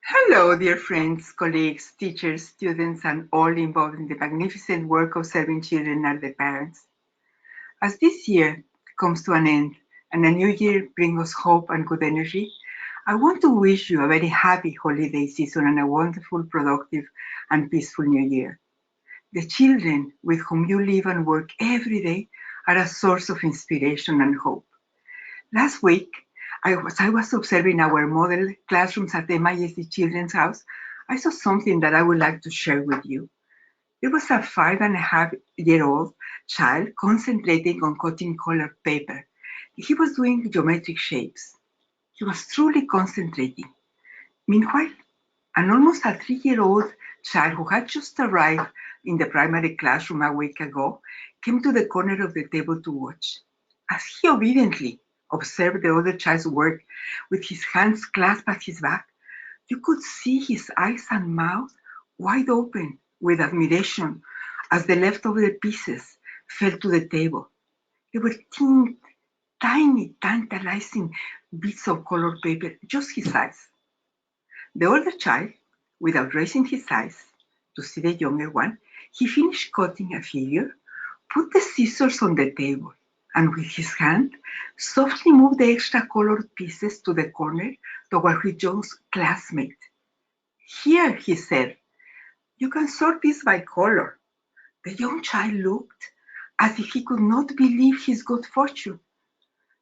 Hello, dear friends, colleagues, teachers, students, and all involved in the magnificent work of serving children and their parents. As this year comes to an end and a new year brings us hope and good energy, I want to wish you a very happy holiday season and a wonderful, productive, and peaceful new year. The children with whom you live and work every day are a source of inspiration and hope. Last week, I was observing our model classrooms at MISD Children's House. I saw something that I would like to share with you. There was a 5.5-year-old child concentrating on cutting colored paper. He was doing geometric shapes. He was truly concentrating. Meanwhile, an almost a 3-year-old child who had just arrived in the primary classroom a week ago came to the corner of the table to watch. As he obediently observed the other child's work with his hands clasped at his back, you could see his eyes and mouth wide open with admiration as the leftover pieces fell to the table. They were tiny, tantalizing bits of colored paper, just his size. The older child, without raising his eyes to see the younger one, he finished cutting a figure, put the scissors on the table, and with his hand softly moved the extra colored pieces to the corner toward his young classmate. Here, he said, you can sort this by color. The young child looked as if he could not believe his good fortune.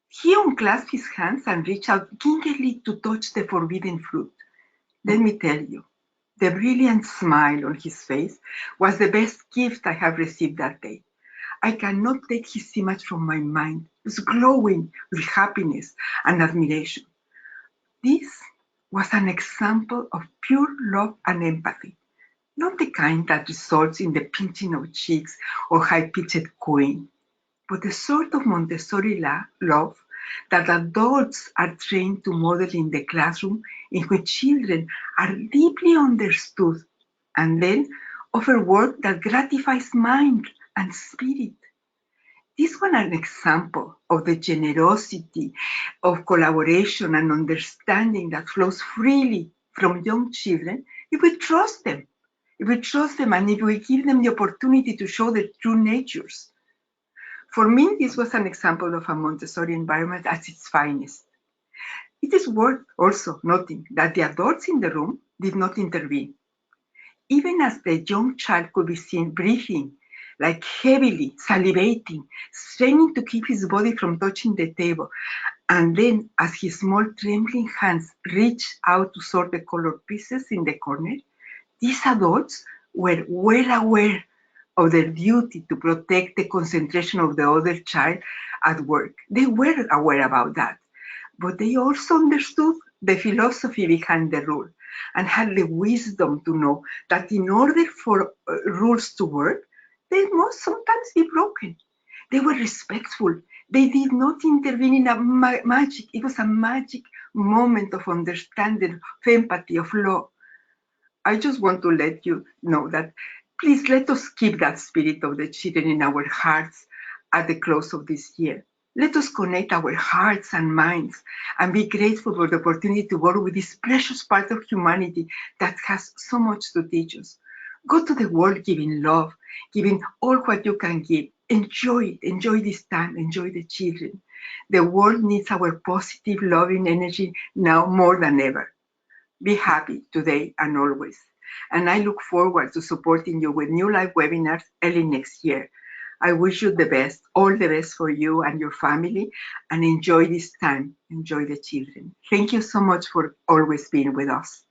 He unclasped his hands and reached out gingerly to touch the forbidden fruit. Let me tell you, the brilliant smile on his face was the best gift I have received that day. I cannot take his image from my mind. It was glowing with happiness and admiration. This was an example of pure love and empathy, not the kind that results in the pinching of cheeks or high-pitched cooing, but the sort of Montessori love that adults are trained to model in the classroom, in which children are deeply understood and then offer work that gratifies mind and spirit. This was an example of the generosity of collaboration and understanding that flows freely from young children if we trust them. If we trust them and if we give them the opportunity to show their true natures. For me, this was an example of a Montessori environment at its finest. It is worth also noting that the adults in the room did not intervene. Even as the young child could be seen breathing, like heavily, salivating, straining to keep his body from touching the table, and then as his small trembling hands reached out to sort the colored pieces in the corner, these adults were well aware of their duty to protect the concentration of the other child at work. They were aware about that, but they also understood the philosophy behind the rule and had the wisdom to know that in order for rules to work, they must sometimes be broken. They were respectful. They did not intervene in a magic. It was a magic moment of understanding, of empathy, of love. I just want to let you know that please let us keep that spirit of the children in our hearts at the close of this year. Let us connect our hearts and minds and be grateful for the opportunity to work with this precious part of humanity that has so much to teach us. Go to the world giving love, giving all what you can give. Enjoy it. Enjoy this time. Enjoy the children. The world needs our positive, loving energy now more than ever. Be happy today and always. And I look forward to supporting you with new live webinars early next year. I wish you the best, all the best for you and your family, and enjoy this time. Enjoy the children. Thank you so much for always being with us.